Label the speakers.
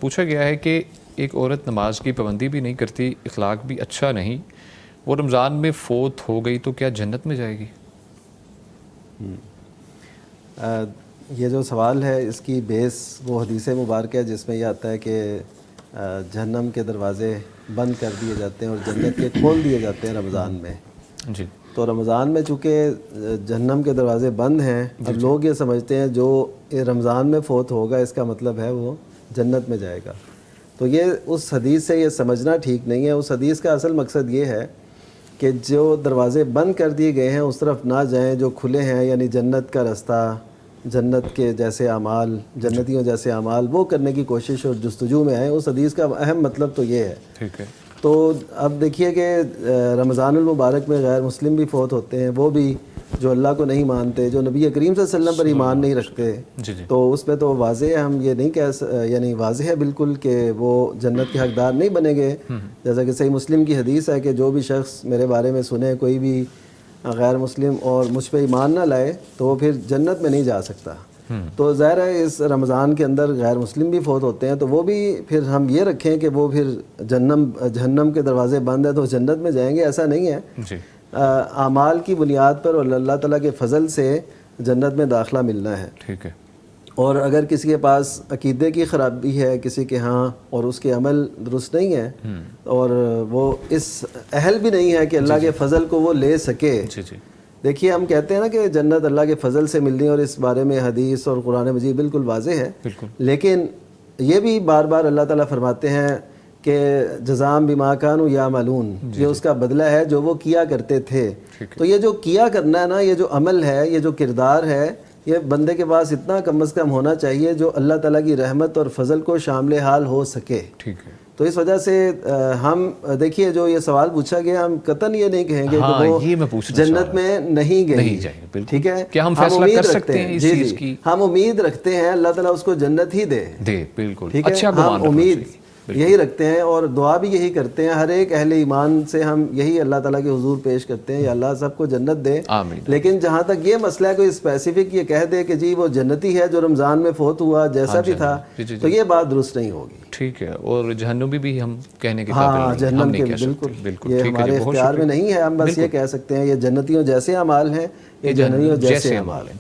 Speaker 1: پوچھا گیا ہے کہ ایک عورت نماز کی پابندی بھی نہیں کرتی، اخلاق بھی اچھا نہیں، وہ رمضان میں فوت ہو گئی تو کیا جنت میں جائے گی؟
Speaker 2: یہ جو سوال ہے اس کی بیس وہ حدیث مبارکہ ہے جس میں یہ آتا ہے کہ جہنم کے دروازے بند کر دیے جاتے ہیں اور جنت کے کھول دیے جاتے ہیں رمضان میں۔
Speaker 1: جی،
Speaker 2: تو رمضان میں چونکہ جہنم کے دروازے بند ہیں، اب لوگ یہ سمجھتے ہیں جو رمضان میں فوت ہوگا اس کا مطلب ہے وہ جنت میں جائے گا۔ تو یہ اس حدیث سے یہ سمجھنا ٹھیک نہیں ہے۔ اس حدیث کا اصل مقصد یہ ہے کہ جو دروازے بند کر دیے گئے ہیں اس طرف نہ جائیں، جو کھلے ہیں یعنی جنت کا رستہ، جنت کے جیسے اعمال، جنتیوں جیسے اعمال وہ کرنے کی کوشش اور جستجو میں آئیں۔ اس حدیث کا اہم مطلب تو یہ ہے۔
Speaker 1: ٹھیک ہے۔
Speaker 2: تو اب دیکھیے کہ رمضان المبارک میں غیر مسلم بھی فوت ہوتے ہیں، وہ بھی جو اللہ کو نہیں مانتے، جو نبی کریم صلی اللہ علیہ وسلم پر ایمان نہیں رکھتے، تو اس پہ تو واضح ہے، ہم یہ نہیں یعنی واضح ہے بالکل کہ وہ جنت کے حقدار نہیں بنیں گے۔ جیسا کہ صحیح مسلم کی حدیث ہے کہ جو بھی شخص میرے بارے میں سنے کوئی بھی غیر مسلم اور مجھ پہ ایمان نہ لائے تو وہ پھر جنت میں نہیں جا سکتا۔ تو ظاہر ہے اس رمضان کے اندر غیر مسلم بھی فوت ہوتے ہیں، تو وہ بھی پھر ہم یہ رکھیں کہ وہ پھر جہنم کے دروازے بند ہیں تو جنت میں جائیں گے، ایسا نہیں ہے۔ اعمال کی بنیاد پر اور اللہ تعالیٰ کے فضل سے جنت میں داخلہ ملنا ہے۔
Speaker 1: ٹھیک ہے۔
Speaker 2: اور اگر کسی کے پاس عقیدے کی خرابی ہے کسی کے ہاں اور اس کے عمل درست نہیں ہے اور وہ اس اہل بھی نہیں ہے کہ اللہ کے فضل کو وہ لے سکے۔ دیکھیے ہم کہتے ہیں نا کہ جنت اللہ کے فضل سے ملنی ہے اور اس بارے میں حدیث اور قرآن مجید بالکل واضح ہے، لیکن یہ بھی بار بار اللہ تعالیٰ فرماتے ہیں کہ جزام بما کانوا یعملون، یہ اس کا بدلہ ہے جو وہ کیا کرتے تھے۔ تو یہ جو کیا کرنا ہے نا، یہ جو عمل ہے، یہ جو کردار ہے، یہ بندے کے پاس اتنا کم از کم ہونا چاہیے جو اللہ تعالیٰ کی رحمت اور فضل کو شامل حال ہو سکے۔
Speaker 1: ٹھیک ہے۔
Speaker 2: تو اس وجہ سے ہم دیکھیے جو یہ سوال پوچھا گیا، ہم قطعاً یہ نہیں کہیں گے کہ وہ جنت میں نہیں گئی، ٹھیک ہے؟
Speaker 1: کیا ہم فیصلہ کر سکتے ہیں اس چیز کی؟
Speaker 2: ہم امید رکھتے ہیں اللہ تعالیٰ اس کو جنت ہی دے،
Speaker 1: بالکل،
Speaker 2: ٹھیک ہے؟ ہم امید یہی رکھتے ہیں اور دعا بھی یہی کرتے ہیں، ہر ایک اہل ایمان سے ہم یہی اللہ تعالیٰ کے حضور پیش کرتے ہیں، یا اللہ سب کو جنت دے۔ لیکن جہاں تک یہ مسئلہ ہے کوئی اسپیسیفک یہ کہہ دے کہ جی وہ جنتی ہے جو رمضان میں فوت ہوا جیسا بھی تھا، تو یہ بات درست نہیں ہوگی۔
Speaker 1: ٹھیک ہے۔ اور جہنمی بھی ہم کہنے کے
Speaker 2: قابل نہیں، جہنم کے بالکل یہ ہمارے اختیار میں نہیں ہے، ہم بس یہ کہہ سکتے ہیں یہ جنتیوں جیسے اعمال ہیں، یہ جہنمیوں جیسے اعمال ہیں۔